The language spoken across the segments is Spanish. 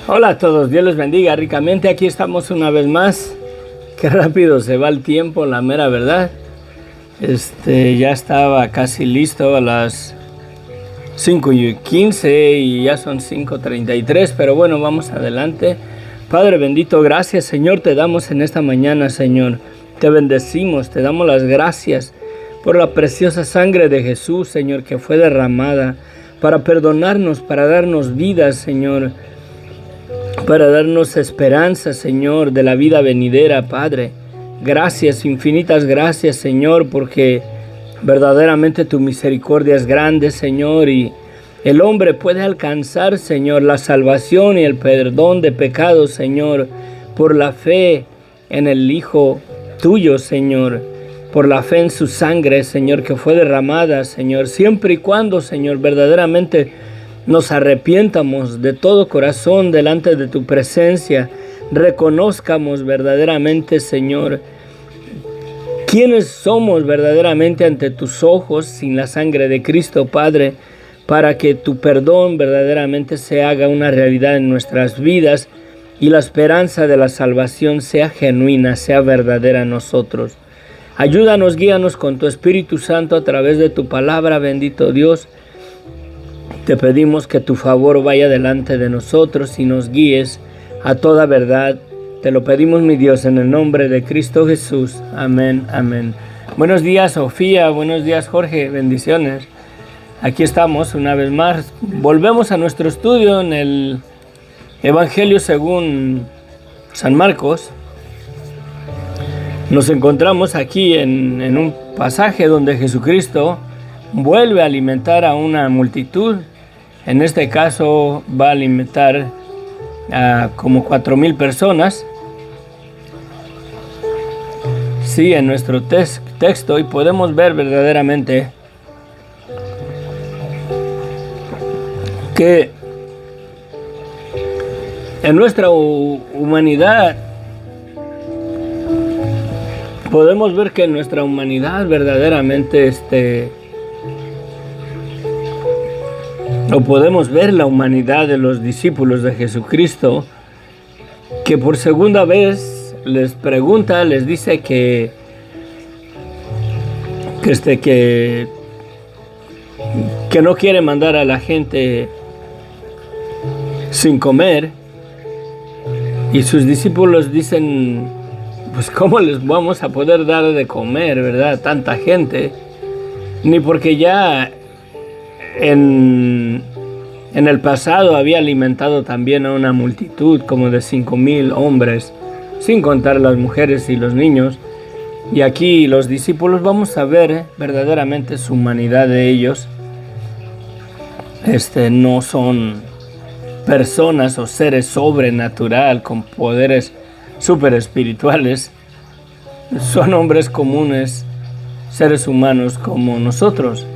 Hola a todos, Dios les bendiga ricamente. Aquí estamos una vez más. Qué rápido se va el tiempo, la mera verdad. Ya estaba casi listo a las 5:15 y ya son 5:33, pero bueno, vamos adelante. Padre bendito, gracias Señor, te damos en esta mañana, Señor. Te bendecimos, te damos las gracias por la preciosa sangre de Jesús, Señor, que fue derramada para perdonarnos, para darnos vida, Señor, para darnos esperanza, Señor, de la vida venidera, Padre. Gracias, infinitas gracias, Señor, porque verdaderamente tu misericordia es grande, Señor, y el hombre puede alcanzar, Señor, la salvación y el perdón de pecados, Señor, por la fe en el Hijo tuyo, Señor, por la fe en su sangre, Señor, que fue derramada, Señor, siempre y cuando, Señor, verdaderamente nos arrepientamos de todo corazón delante de tu presencia, reconozcamos verdaderamente, Señor, quiénes somos verdaderamente ante tus ojos sin la sangre de Cristo, Padre, para que tu perdón verdaderamente se haga una realidad en nuestras vidas y la esperanza de la salvación sea genuina, sea verdadera en nosotros. Ayúdanos, guíanos con tu Espíritu Santo a través de tu palabra, bendito Dios. Te pedimos que tu favor vaya delante de nosotros y nos guíes a toda verdad. Te lo pedimos, mi Dios, en el nombre de Cristo Jesús. Amén, amén. Buenos días, Sofía. Buenos días, Jorge. Bendiciones. Aquí estamos una vez más. Volvemos a nuestro estudio en el Evangelio según San Marcos. Nos encontramos aquí en un pasaje donde Jesucristo vuelve a alimentar a una multitud. En este caso va a alimentar a como 4,000 personas. Sí, en nuestro texto, y podemos ver verdaderamente que en nuestra humanidad, podemos ver que en nuestra humanidad verdaderamente o podemos ver la humanidad de los discípulos de Jesucristo, que por segunda vez les pregunta, les dice que no quiere mandar a la gente sin comer, y sus discípulos dicen, pues ¿cómo les vamos a poder dar de comer, verdad, tanta gente? Ni porque ya en el pasado había alimentado también a una multitud como de 5,000 hombres, sin contar las mujeres y los niños. Y aquí los discípulos vamos a ver verdaderamente su humanidad de ellos. No son personas o seres sobrenatural con poderes super espirituales. Son hombres comunes, seres humanos como nosotros.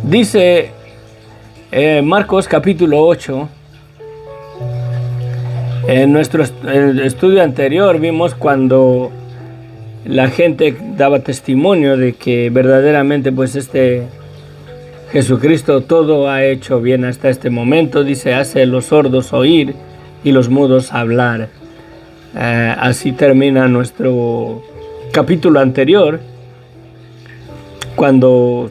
Dice Marcos capítulo 8, en nuestro estudio anterior vimos cuando la gente daba testimonio de que verdaderamente pues Jesucristo todo ha hecho bien hasta este momento. Dice, hace los sordos oír y los mudos hablar. Así termina nuestro capítulo anterior, cuando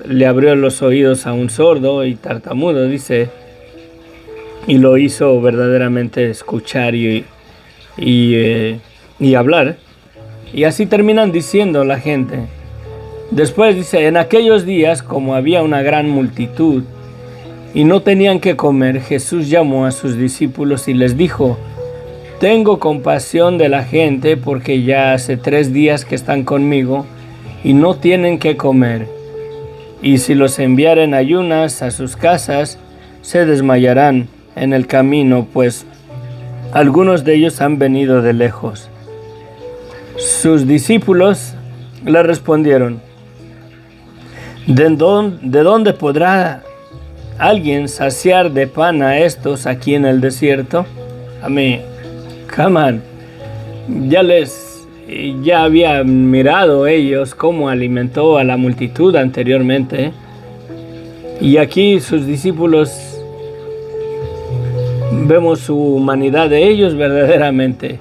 le abrió los oídos a un sordo y tartamudo, dice, y lo hizo verdaderamente escuchar y hablar. Y así terminan diciendo la gente. Después dice, en aquellos días, como había una gran multitud y no tenían que comer, Jesús llamó a sus discípulos y les dijo, tengo compasión de la gente porque ya hace 3 días que están conmigo y no tienen que comer. Y si los enviaren ayunas a sus casas, se desmayarán en el camino, pues algunos de ellos han venido de lejos. Sus discípulos le respondieron, ¿de dónde podrá alguien saciar de pan a estos aquí en el desierto? Come on. Ya habían mirado ellos cómo alimentó a la multitud anteriormente. Y aquí sus discípulos Vemos su humanidad de ellos verdaderamente.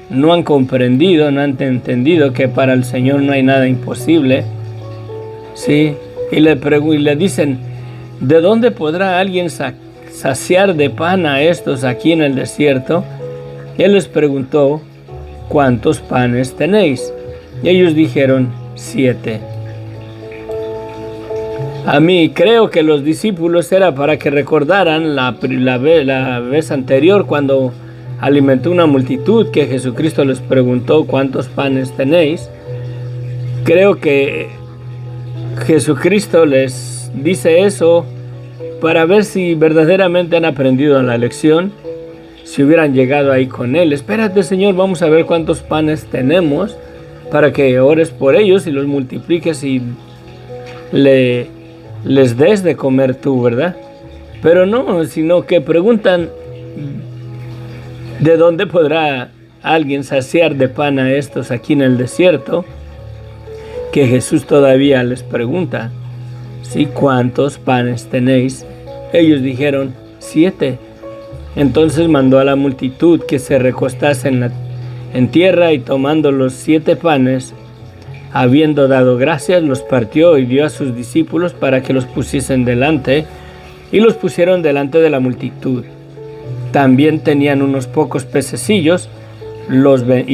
No han comprendido, no han entendido que para el Señor no hay nada imposible. Sí, y le dicen, ¿de dónde podrá alguien saciar de pan a estos aquí en el desierto? Y Él les preguntó, ¿cuántos panes tenéis? Y ellos dijeron, 7. A mí creo que los discípulos era para que recordaran la vez anterior cuando alimentó una multitud, que Jesucristo les preguntó cuántos panes tenéis. Creo que Jesucristo les dice eso para ver si verdaderamente han aprendido la lección, si hubieran llegado ahí con Él. Espérate, Señor, vamos a ver cuántos panes tenemos para que ores por ellos y los multipliques y les des de comer tú, ¿verdad? Pero no, sino que preguntan, ¿de dónde podrá alguien saciar de pan a estos aquí en el desierto? Que Jesús todavía les pregunta, ¿sí? ¿Cuántos panes tenéis? Ellos dijeron, 7. Entonces mandó a la multitud que se recostase en tierra, y tomando los 7 panes, habiendo dado gracias, los partió y dio a sus discípulos para que los pusiesen delante, y los pusieron delante de la multitud. También tenían unos pocos pececillos, y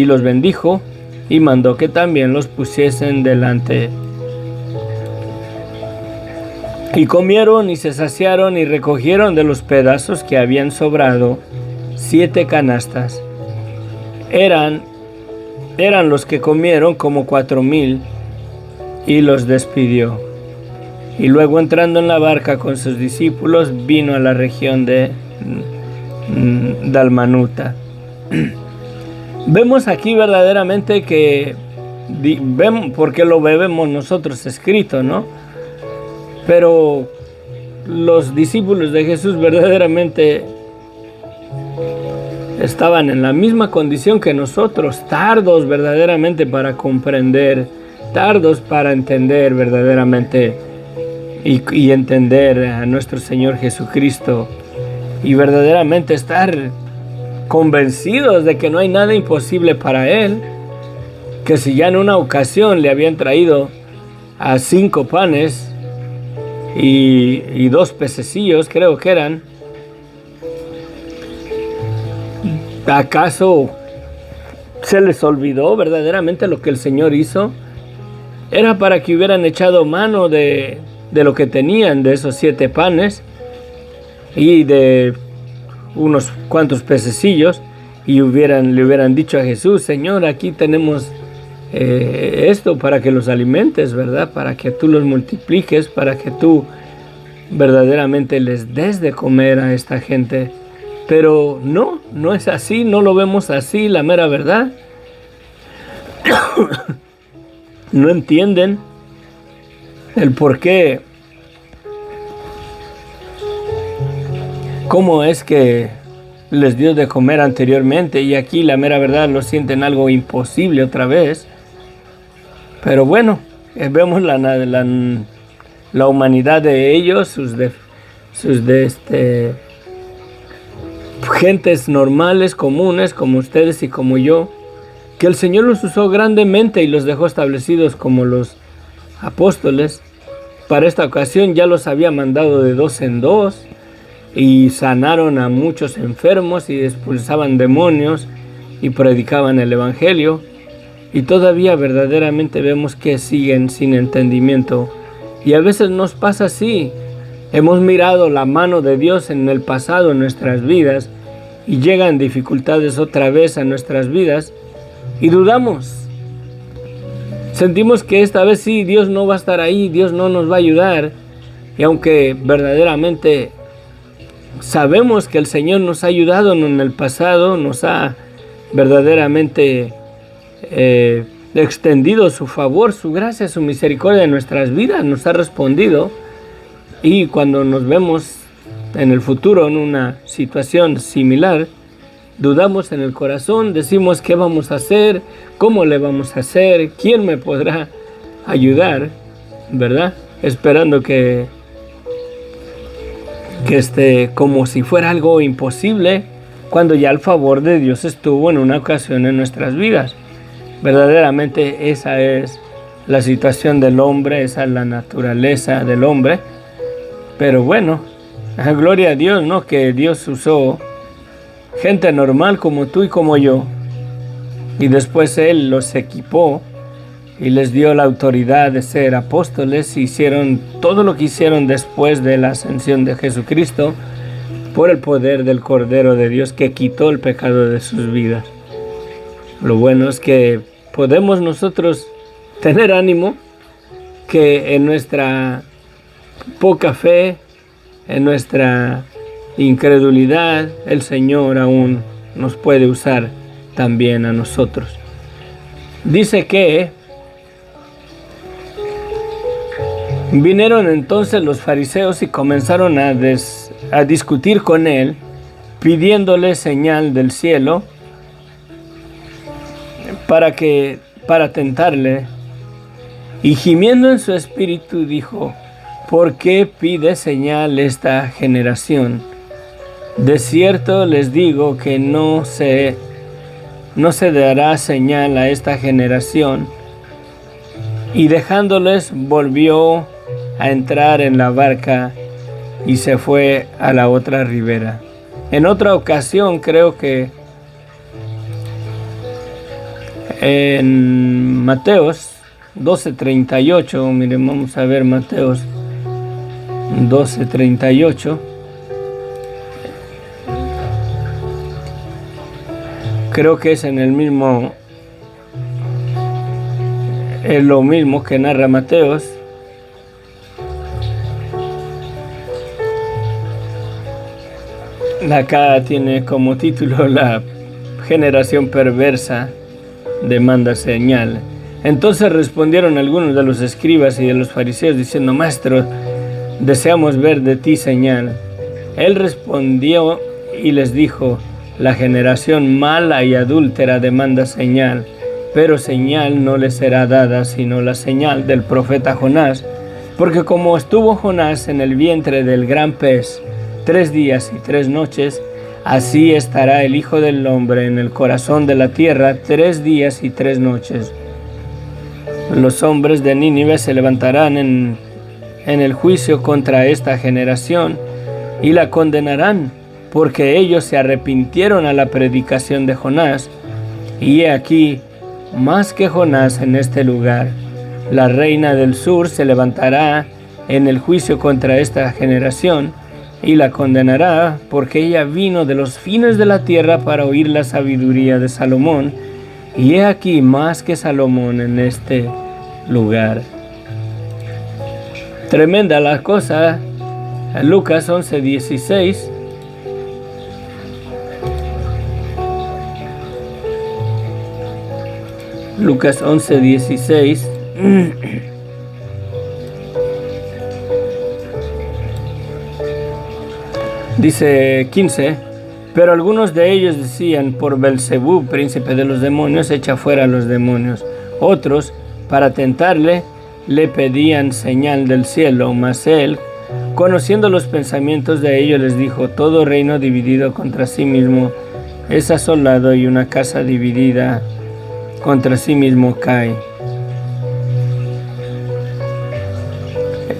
los bendijo, y mandó que también los pusiesen delante. Y comieron y se saciaron y recogieron de los pedazos que habían sobrado 7 canastas. Eran los que comieron como 4,000, y los despidió. Y luego, entrando en la barca con sus discípulos, vino a la región de Dalmanuta. Vemos aquí verdaderamente que, porque lo vemos nosotros escrito, ¿no? Pero los discípulos de Jesús verdaderamente estaban en la misma condición que nosotros, tardos verdaderamente para comprender, tardos para entender verdaderamente y entender a nuestro Señor Jesucristo, y verdaderamente estar convencidos de que no hay nada imposible para Él, que si ya en una ocasión le habían traído a 5 panes y 2 pececillos, creo que eran, ¿acaso se les olvidó verdaderamente lo que el Señor hizo? Era para que hubieran echado mano de lo que tenían, de esos 7 panes y de unos cuantos pececillos, y le hubieran dicho a Jesús, Señor, aquí tenemos esto para que los alimentes, ¿verdad? Para que tú los multipliques, para que tú verdaderamente les des de comer a esta gente. Pero no es así, no lo vemos así, la mera verdad. No entienden el por qué, cómo es que les dio de comer anteriormente, y aquí la mera verdad lo sienten algo imposible otra vez. Pero bueno, vemos la humanidad de ellos, gentes normales, comunes, como ustedes y como yo, que el Señor los usó grandemente y los dejó establecidos como los apóstoles. Para esta ocasión ya los había mandado de 2 en 2, y sanaron a muchos enfermos y expulsaban demonios y predicaban el evangelio, y todavía verdaderamente vemos que siguen sin entendimiento. Y a veces nos pasa así. Hemos mirado la mano de Dios en el pasado en nuestras vidas, y llegan dificultades otra vez a nuestras vidas y dudamos. Sentimos que esta vez sí, Dios no va a estar ahí, Dios no nos va a ayudar. Y aunque verdaderamente sabemos que el Señor nos ha ayudado en el pasado, nos ha verdaderamente extendido su favor, su gracia, su misericordia en nuestras vidas, nos ha respondido. Y cuando nos vemos en el futuro en una situación similar, dudamos en el corazón, decimos qué vamos a hacer, cómo le vamos a hacer, quién me podrá ayudar, ¿verdad? Esperando que como si fuera algo imposible, cuando ya el favor de Dios estuvo en una ocasión en nuestras vidas. Verdaderamente esa es la situación del hombre, esa es la naturaleza del hombre. Pero bueno, gloria a Dios, ¿no? Que Dios usó gente normal como tú y como yo, y después Él los equipó y les dio la autoridad de ser apóstoles. Hicieron todo lo que hicieron después de la ascensión de Jesucristo por el poder del Cordero de Dios que quitó el pecado de sus vidas. Lo bueno es que podemos nosotros tener ánimo, que en nuestra poca fe, en nuestra incredulidad, el Señor aún nos puede usar también a nosotros. Dice que vinieron entonces los fariseos y comenzaron a discutir con él, pidiéndole señal del cielo para tentarle. Y gimiendo en su espíritu dijo: ¿por qué pide señal esta generación? De cierto les digo que no se dará señal a esta generación. Y dejándoles, volvió a entrar en la barca y se fue a la otra ribera. En otra ocasión, creo que en Mateos 12:38, miren, vamos a ver Mateos 12:38. Creo que es en el mismo, es lo mismo que narra Mateos. Acá tiene como título: la generación perversa demanda señal. Entonces respondieron algunos de los escribas y de los fariseos diciendo: Maestro, deseamos ver de ti señal. Él respondió y les dijo: la generación mala y adúltera demanda señal, pero señal no le será dada sino la señal del profeta Jonás. Porque como estuvo Jonás en el vientre del gran pez 3 días y 3 noches, así estará el Hijo del Hombre en el corazón de la tierra 3 días y 3 noches. Los hombres de Nínive se levantarán en el juicio contra esta generación y la condenarán, porque ellos se arrepintieron a la predicación de Jonás. Y he aquí, más que Jonás en este lugar. La reina del sur se levantará en el juicio contra esta generación y la condenará, porque ella vino de los fines de la tierra para oír la sabiduría de Salomón. Y he aquí, más que Salomón en este lugar. Tremenda la cosa. Lucas 11:16. Lucas 11:16. Dice 15. Pero algunos de ellos decían: por Belzebú, príncipe de los demonios, echa fuera a los demonios. Otros, para tentarle, le pedían señal del cielo. Mas él, conociendo los pensamientos de ellos, les dijo: todo reino dividido contra sí mismo es asolado, y una casa dividida contra sí mismo cae.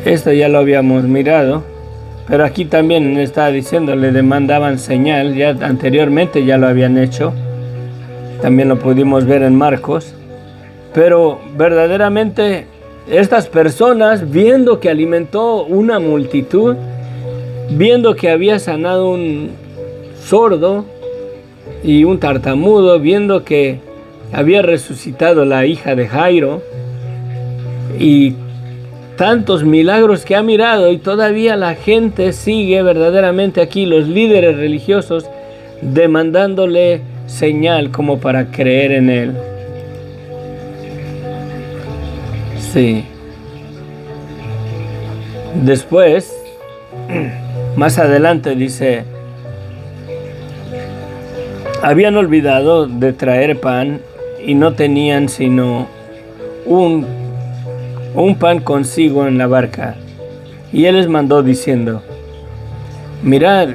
Esto ya lo habíamos mirado, pero aquí también está diciendo, le demandaban señal. Ya anteriormente ya lo habían hecho, también lo pudimos ver en Marcos. Pero verdaderamente estas personas, viendo que alimentó una multitud, viendo que había sanado un sordo y un tartamudo, viendo que había resucitado la hija de Jairo y tantos milagros que ha mirado, y todavía la gente sigue verdaderamente aquí, los líderes religiosos, demandándole señal como para creer en él. Sí. Después, más adelante dice: habían olvidado de traer pan y no tenían sino un pan consigo en la barca. Y él les mandó diciendo: Mirad,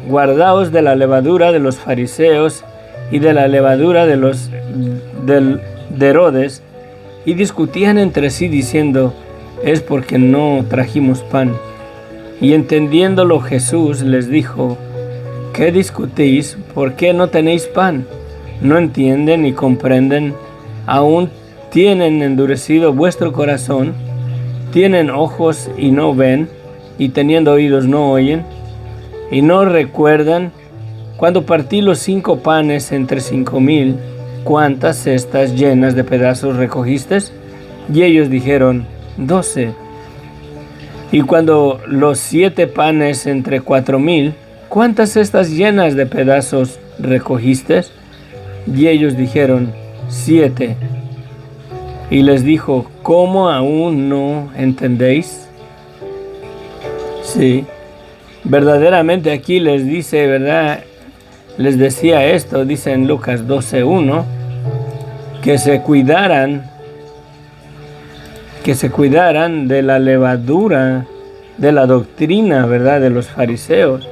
guardaos de la levadura de los fariseos y de la levadura de Herodes. Y discutían entre sí diciendo: es porque no trajimos pan. Y entendiéndolo Jesús les dijo: ¿qué discutís? ¿Por qué no tenéis pan? ¿No entienden y comprenden? ¿Aún tienen endurecido vuestro corazón? ¿Tienen ojos y no ven? ¿Y teniendo oídos no oyen? ¿Y no recuerdan cuando partí los 5 panes entre 5,000? ¿Cuántas cestas llenas de pedazos recogiste? Y ellos dijeron: 12. Y cuando los 7 panes entre 4,000, ¿cuántas cestas llenas de pedazos recogiste? Y ellos dijeron: 7. Y les dijo: ¿cómo aún no entendéis? Sí, verdaderamente aquí les dice, ¿verdad? Les decía esto, dice en Lucas 12:1, que se cuidaran de la levadura, de la doctrina, ¿verdad?, de los fariseos.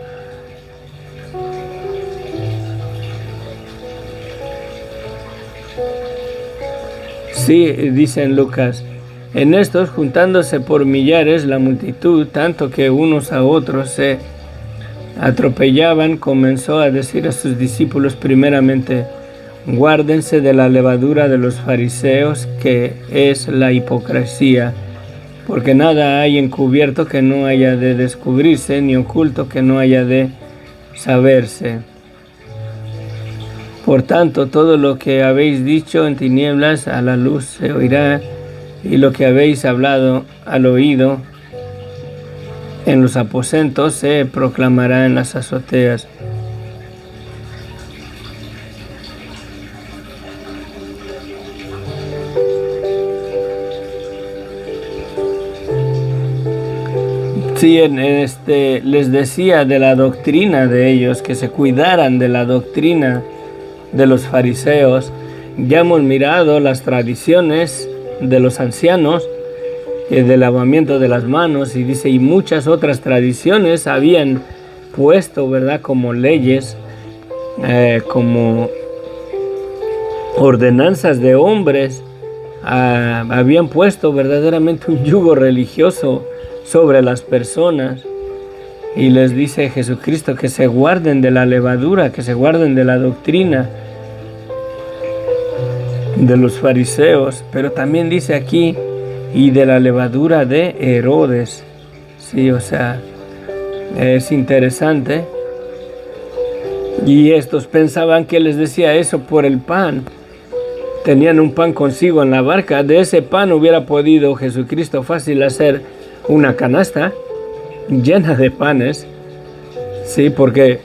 Sí, dice en Lucas: en estos, juntándose por millares la multitud, tanto que unos a otros se atropellaban, comenzó a decir a sus discípulos primeramente: guárdense de la levadura de los fariseos, que es la hipocresía, porque nada hay encubierto que no haya de descubrirse, ni oculto que no haya de saberse. Por tanto, todo lo que habéis dicho en tinieblas a la luz se oirá, y lo que habéis hablado al oído en los aposentos se proclamará en las azoteas. Sí, les decía de la doctrina de ellos, que se cuidaran de la doctrina de los fariseos. Ya hemos mirado las tradiciones de los ancianos, del lavamiento de las manos, y dice, y muchas otras tradiciones habían puesto, ¿verdad?, como leyes, como ordenanzas de hombres, habían puesto verdaderamente un yugo religioso sobre las personas. Y les dice Jesucristo que se guarden de la levadura, que se guarden de la doctrina de los fariseos, pero también dice aquí, y de la levadura de Herodes. Sí, o sea, es interesante. Y estos pensaban que les decía eso por el pan. Tenían un pan consigo en la barca. De ese pan hubiera podido Jesucristo fácil hacer una canasta llena de panes. Sí, porque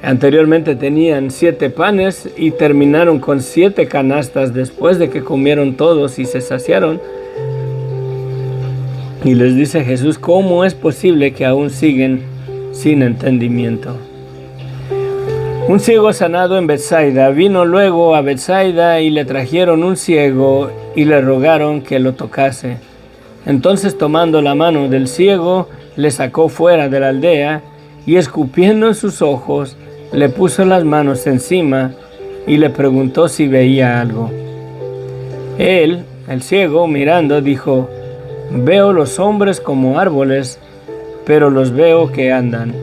anteriormente tenían 7 panes y terminaron con 7 canastas después de que comieron todos y se saciaron. Y les dice Jesús: ¿cómo es posible que aún siguen sin entendimiento? Un ciego sanado en Betsaida. Vino luego a Betsaida y le trajeron un ciego y le rogaron que lo tocase. Entonces, tomando la mano del ciego, le sacó fuera de la aldea y, escupiendo en sus ojos, le puso las manos encima y le preguntó si veía algo. Él, el ciego, mirando, dijo: veo los hombres como árboles, pero los veo que andan.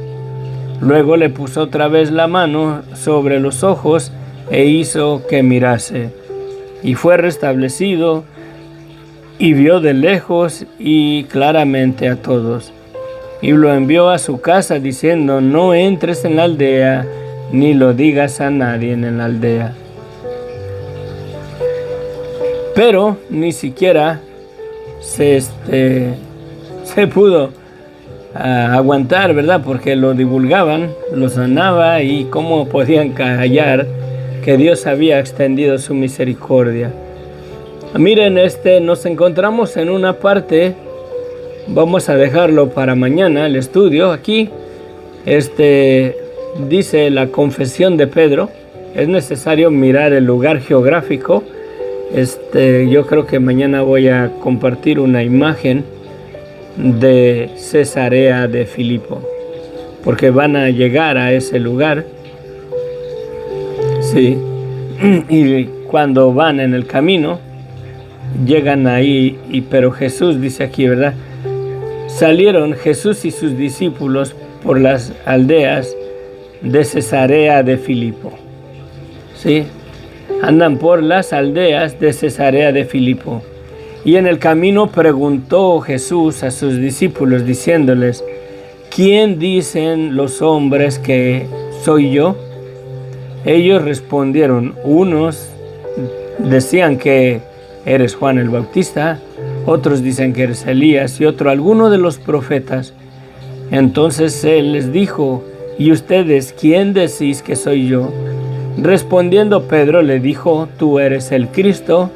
Luego le puso otra vez la mano sobre los ojos e hizo que mirase. Y fue restablecido y vio de lejos y claramente a todos. Y lo envió a su casa diciendo: no entres en la aldea, ni lo digas a nadie en la aldea. Pero ni siquiera se pudo aguantar, ¿verdad? Porque lo divulgaban, lo sanaba, y cómo podían callar que Dios había extendido su misericordia. Miren, nos encontramos en una parte, vamos a dejarlo para mañana, el estudio. Aquí, dice la confesión de Pedro. Es necesario mirar el lugar geográfico. Yo creo que mañana voy a compartir una imagen de Cesarea de Filipo, porque van a llegar a ese lugar. Sí. Y cuando van en el camino, llegan ahí, pero Jesús dice aquí, ¿verdad? Salieron Jesús y sus discípulos por las aldeas de Cesarea de Filipo. ¿Sí? Andan por las aldeas de Cesarea de Filipo. Y en el camino preguntó Jesús a sus discípulos diciéndoles: ¿quién dicen los hombres que soy yo? Ellos respondieron: unos decían que eres Juan el Bautista, otros dicen que eres Elías y otro alguno de los profetas. Entonces él les dijo: ¿y ustedes quién decís que soy yo? Respondiendo Pedro le dijo: tú eres el Cristo.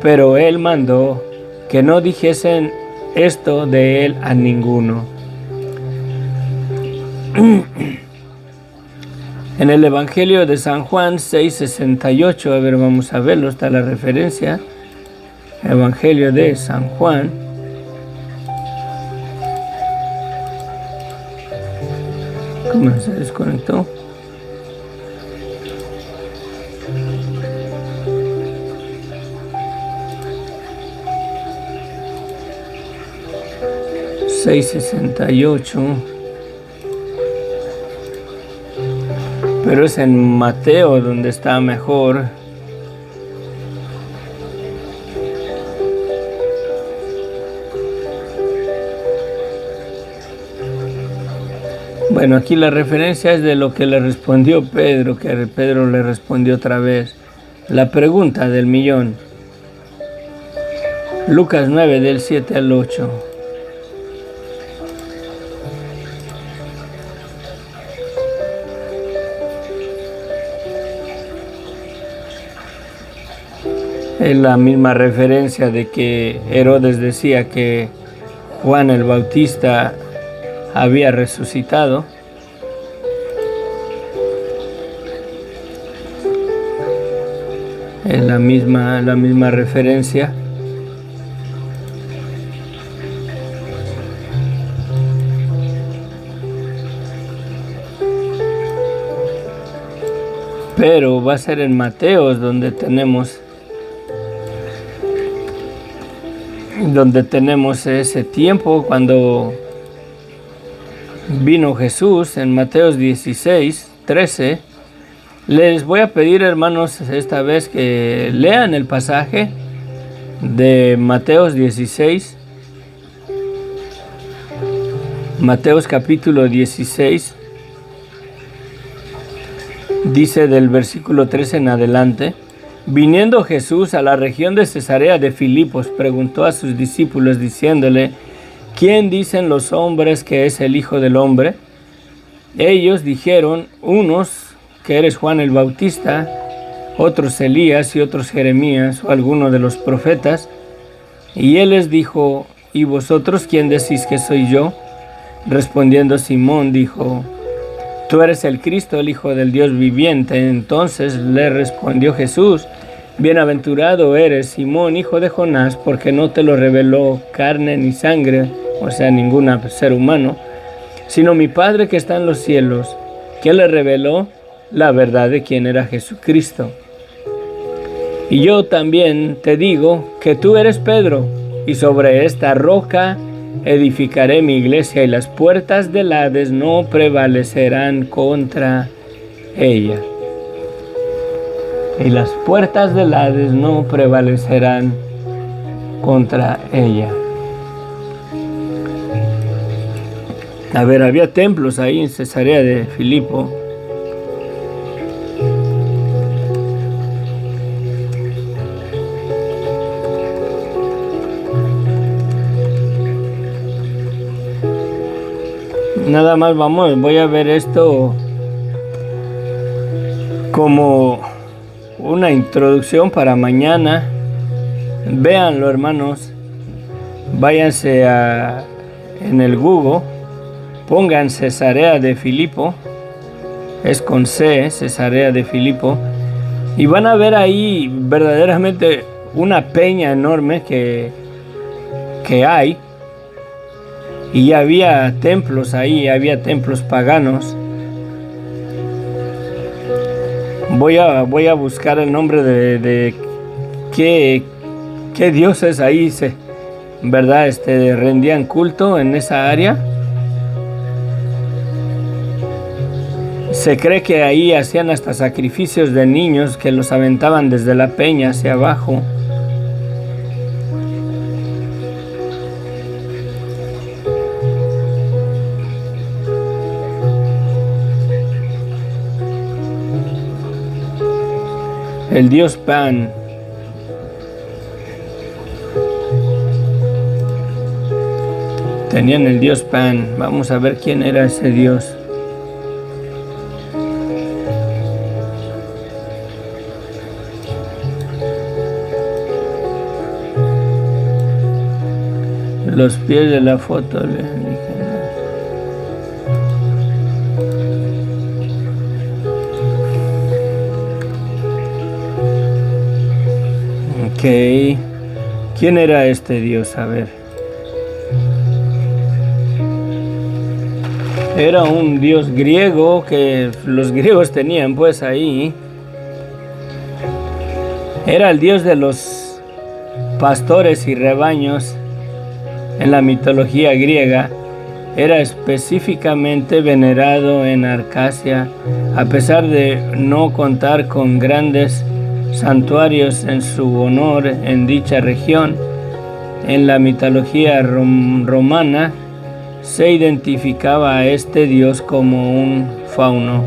Pero él mandó que no dijesen esto de él a ninguno. En el Evangelio de San Juan 6:68, a ver, vamos a verlo, está la referencia. Evangelio de San Juan. ¿Cómo se desconectó? $6.68, pero es en Mateo donde está mejor. Bueno, aquí la referencia es de lo que le respondió Pedro, que Pedro le respondió otra vez. La pregunta del millón. Lucas 9, del 7 al 8. Es la misma referencia de que Herodes decía que Juan el Bautista había resucitado. Es la misma referencia. Pero va a ser en Mateos donde tenemos ese tiempo cuando vino Jesús, en Mateos 16:13. Les voy a pedir, hermanos, esta vez que lean el pasaje de Mateos 16, Mateos capítulo 16, dice del versículo 13 en adelante: viniendo Jesús a la región de Cesarea de Filipos, preguntó a sus discípulos diciéndole: ¿quién dicen los hombres que es el Hijo del Hombre? Ellos dijeron: unos que eres Juan el Bautista, otros Elías y otros Jeremías o alguno de los profetas. Y él les dijo: ¿y vosotros quién decís que soy yo? Respondiendo Simón dijo: tú eres el Cristo, el Hijo del Dios viviente. Entonces le respondió Jesús: bienaventurado eres, Simón, hijo de Jonás, porque no te lo reveló carne ni sangre, o sea, ningún ser humano, sino mi Padre que está en los cielos, que le reveló la verdad de quién era Jesucristo. Y yo también te digo que tú eres Pedro, y sobre esta roca edificaré mi iglesia, y las puertas del Hades no prevalecerán contra ella. Y las puertas del Hades no prevalecerán contra ella. A ver, había templos ahí en Cesarea de Filipo. Nada más voy a ver esto como una introducción para mañana. Véanlo, hermanos. Váyanse en el Google, pongan Cesarea de Filipo, es con C, Cesarea de Filipo, y van a ver ahí verdaderamente una peña enorme que hay. y había templos ahí, había templos paganos. Voy a buscar el nombre de qué dioses ahí ¿verdad? Rendían culto en esa área. Se cree que ahí hacían hasta sacrificios de niños que los aventaban desde la peña hacia abajo. El dios Pan. Tenían el dios Pan. Vamos a ver quién era ese dios. Los pies de la foto. Ok. ¿Quién era este dios? A ver. Era un dios griego que los griegos tenían pues ahí. Era el dios de los pastores y rebaños en la mitología griega. Era específicamente venerado en Arcasia, a pesar de no contar con grandes santuarios en su honor en dicha región. En la mitología romana se identificaba a este dios como un fauno.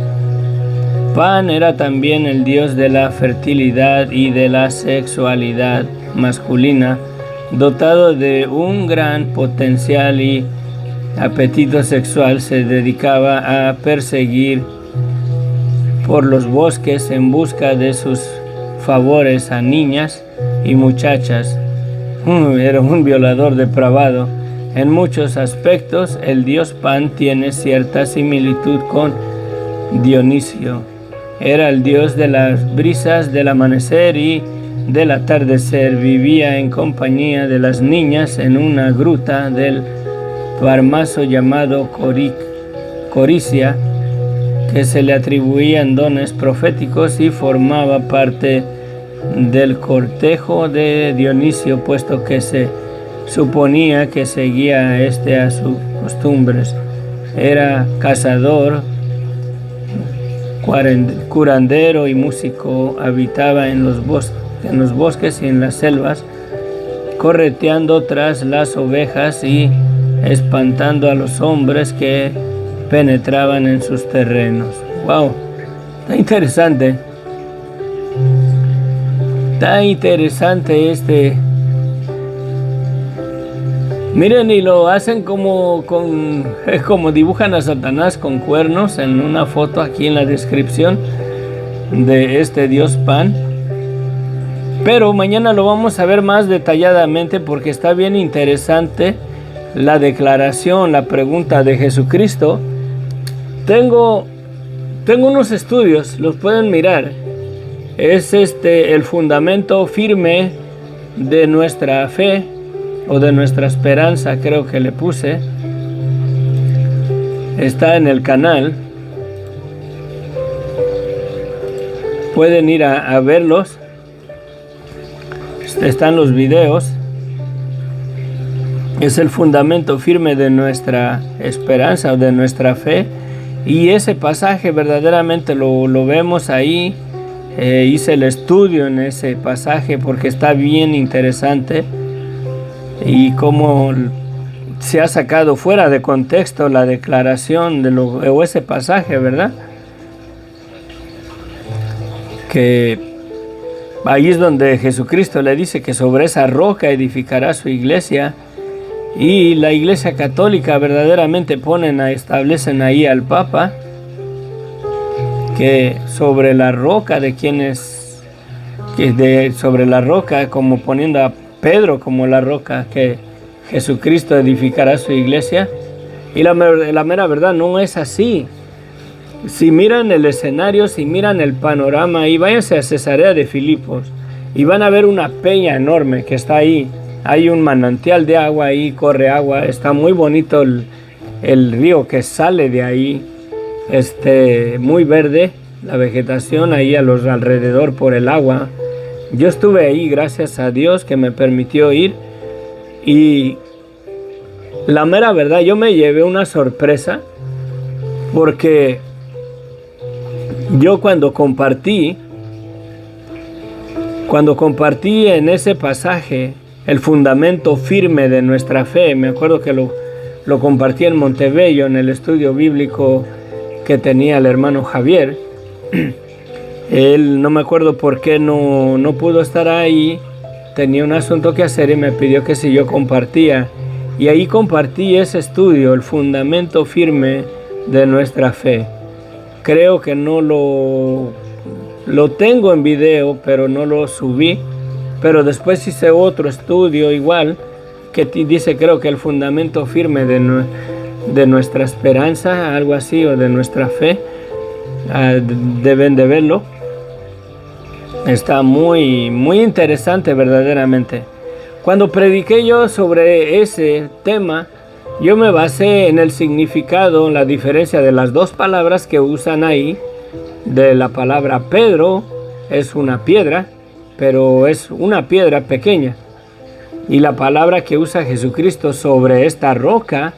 Pan era también el dios de la fertilidad y de la sexualidad masculina, dotado de un gran potencial y apetito sexual. Se dedicaba a perseguir por los bosques en busca de sus favores a niñas y muchachas. Era un violador depravado. En muchos aspectos, el dios Pan tiene cierta similitud con Dionisio. Era el dios de las brisas del amanecer y del atardecer. Vivía en compañía de las niñas en una gruta del Parmaso llamado Coricia, que se le atribuían dones proféticos, y formaba parte del cortejo de Dionisio, puesto que se suponía que seguía a sus costumbres. Era cazador, curandero y músico. Habitaba en los bosques y en las selvas, correteando tras las ovejas y espantando a los hombres que penetraban en sus terrenos. ¡Wow! Está interesante. Está interesante Miren, y lo hacen como dibujan a Satanás con cuernos en una foto aquí en la descripción de este dios Pan. Pero mañana lo vamos a ver más detalladamente porque está bien interesante la declaración, la pregunta de Jesucristo. Tengo unos estudios, los pueden mirar. Es el fundamento firme de nuestra fe o de nuestra esperanza, creo que le puse. Está en el canal. Pueden ir a verlos. Están los videos. Es el fundamento firme de nuestra esperanza o de nuestra fe. Y ese pasaje verdaderamente lo vemos ahí. Hice el estudio en ese pasaje porque está bien interesante. Y cómo se ha sacado fuera de contexto la declaración o ese pasaje, ¿verdad? Que ahí es donde Jesucristo le dice que sobre esa roca edificará su iglesia. Y la Iglesia Católica verdaderamente establecen ahí al Papa, que sobre la roca sobre la roca, como poniendo a Pedro como la roca, que Jesucristo edificará su iglesia. Y la mera verdad no es así. Si miran el escenario, si miran el panorama, y váyanse a Cesarea de Filipos y van a ver una peña enorme que está ahí. hay un manantial de agua ahí, corre agua, está muy bonito el río que sale de ahí, muy verde la vegetación ahí a los alrededor por el agua. Yo estuve ahí, gracias a Dios que me permitió ir, y la mera verdad yo me llevé una sorpresa, porque yo cuando compartí en ese pasaje el fundamento firme de nuestra fe, me acuerdo que lo compartí en Montebello en el estudio bíblico que tenía el hermano Javier. Él, no me acuerdo por qué no pudo estar ahí, tenía un asunto que hacer y me pidió que si yo compartía, y ahí compartí ese estudio, el fundamento firme de nuestra fe. Creo que no lo tengo en video, pero no lo subí, pero después hice otro estudio igual que dice, creo que el fundamento firme de nuestra esperanza, algo así, o de nuestra fe. Deben de verlo. Está muy, muy interesante verdaderamente. Cuando prediqué yo sobre ese tema, yo me basé en el significado, la diferencia de las dos palabras que usan ahí. De la palabra Pedro, es una piedra, pero es una piedra pequeña. Y la palabra que usa Jesucristo sobre esta roca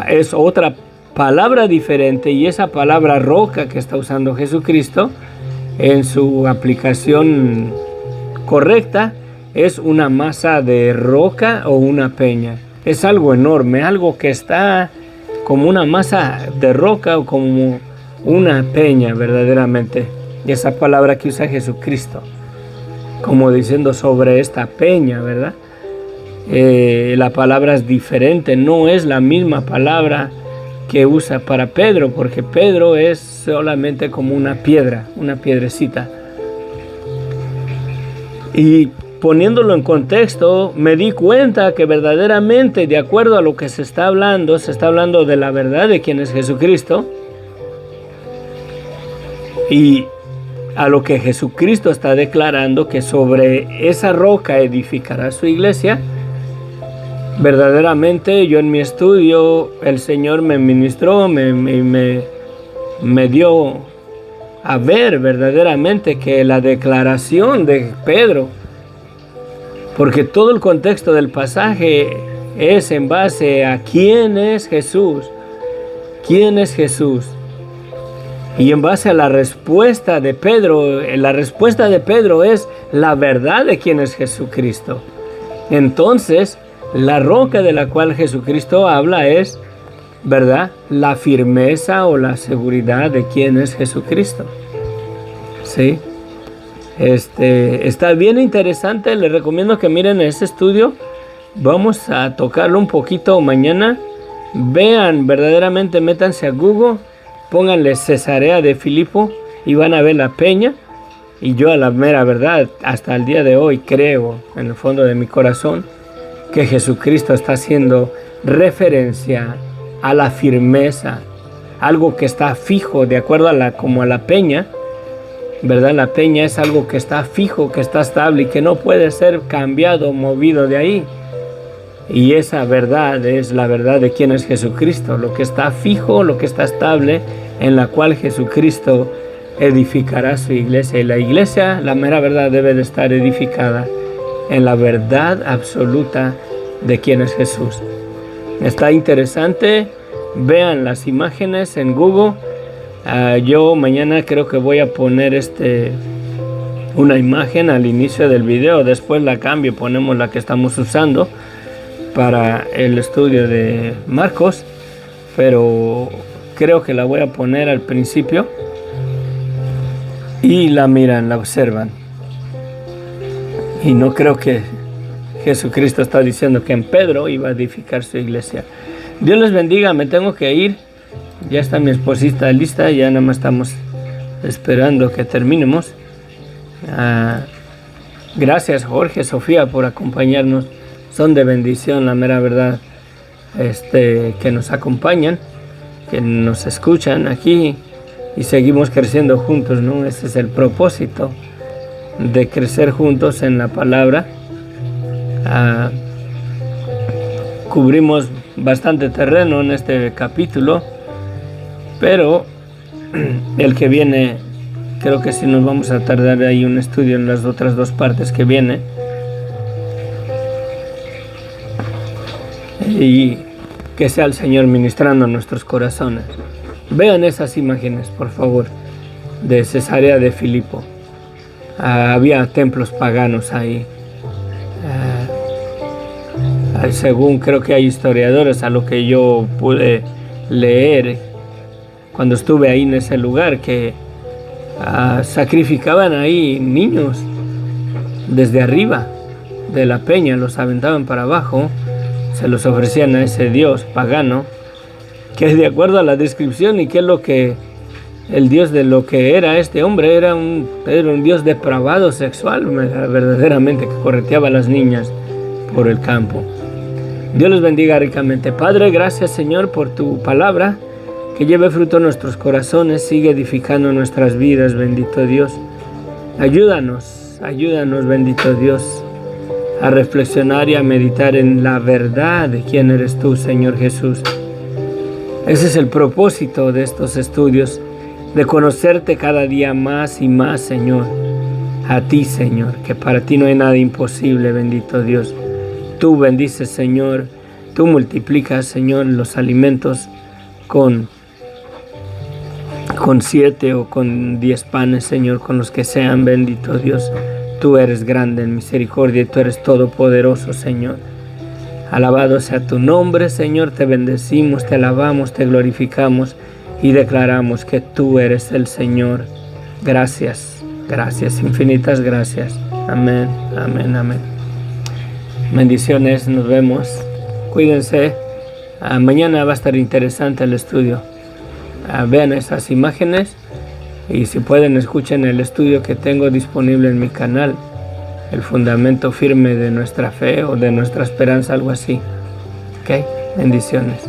es otra palabra diferente, y esa palabra roca que está usando Jesucristo en su aplicación correcta es una masa de roca o una peña. Es algo enorme, algo que está como una masa de roca o como una peña verdaderamente. Y esa palabra que usa Jesucristo, como diciendo sobre esta peña, ¿verdad? La palabra es diferente, no es la misma palabra que usa para Pedro, porque Pedro es solamente como una piedra, una piedrecita. Y poniéndolo en contexto, me di cuenta que verdaderamente, de acuerdo a lo que se está hablando de la verdad de quién es Jesucristo, y a lo que Jesucristo está declarando, que sobre esa roca edificará su iglesia. Verdaderamente yo en mi estudio, el Señor me ministró, me dio a ver verdaderamente que la declaración de Pedro, porque todo el contexto del pasaje es en base a quién es Jesús, quién es Jesús. Y en base a la respuesta de Pedro, la respuesta de Pedro es la verdad de quién es Jesucristo. Entonces, la roca de la cual Jesucristo habla es, ¿verdad?, la firmeza o la seguridad de quién es Jesucristo. ¿Sí? Está bien interesante, les recomiendo que miren ese estudio. Vamos a tocarlo un poquito mañana. Vean, verdaderamente métanse a Google, pónganle Cesarea de Filipo y van a ver la peña. Y yo, a la mera verdad, hasta el día de hoy creo en el fondo de mi corazón que Jesucristo está haciendo referencia a la firmeza, algo que está fijo, de acuerdo a como a la peña, ¿verdad? La peña es algo que está fijo, que está estable y que no puede ser cambiado o movido de ahí. Y esa verdad es la verdad de quién es Jesucristo, lo que está fijo, lo que está estable, en la cual Jesucristo edificará su iglesia. Y la iglesia, la mera verdad, debe de estar edificada en la verdad absoluta de quién es Jesús. Está interesante, vean las imágenes en Google. Yo mañana creo que voy a poner una imagen al inicio del video, después la cambio, ponemos la que estamos usando para el estudio de Marcos, pero creo que la voy a poner al principio y la miran, la observan. Y no creo que Jesucristo está diciendo que en Pedro iba a edificar su iglesia. Dios les bendiga, me tengo que ir. Ya está mi esposita lista, ya nada más estamos esperando que terminemos. Gracias Jorge, Sofía, por acompañarnos. Son de bendición, la mera verdad, que nos acompañan, que nos escuchan aquí y seguimos creciendo juntos, ¿no? Ese es el propósito, de crecer juntos en la palabra. cubrimos bastante terreno en este capítulo, pero el que viene, creo que sí nos vamos a tardar ahí un estudio en las otras dos partes que viene. Y que sea el Señor ministrando nuestros corazones. Vean esas imágenes, por favor, de Cesarea de Filipo. Había templos paganos ahí. Según creo que hay historiadores, a lo que yo pude leer cuando estuve ahí en ese lugar, que sacrificaban ahí niños desde arriba de la peña, los aventaban para abajo, se los ofrecían a ese dios pagano, que de acuerdo a la descripción y que es lo que el dios de lo que era este hombre, era un dios depravado sexual, verdaderamente, que correteaba a las niñas por el campo. Dios los bendiga ricamente. Padre, gracias Señor por tu palabra, que lleve fruto en nuestros corazones, sigue edificando nuestras vidas, bendito Dios. Ayúdanos, bendito Dios, a reflexionar y a meditar en la verdad de quién eres tú, Señor Jesús. Ese es el propósito de estos estudios, de conocerte cada día más y más, Señor. A ti, Señor, que para ti no hay nada imposible, bendito Dios. Tú bendices, Señor, tú multiplicas, Señor, los alimentos con 7 o con 10 panes, Señor, con los que sean, bendito Dios. Tú eres grande en misericordia y tú eres todopoderoso, Señor. Alabado sea tu nombre, Señor, te bendecimos, te alabamos, te glorificamos y declaramos que tú eres el Señor. Gracias, gracias, infinitas gracias. Amén, amén, amén. Bendiciones, nos vemos. Cuídense. Mañana va a estar interesante el estudio. Vean esas imágenes y si pueden escuchen el estudio que tengo disponible en mi canal, el fundamento firme de nuestra fe o de nuestra esperanza, algo así. Ok, bendiciones.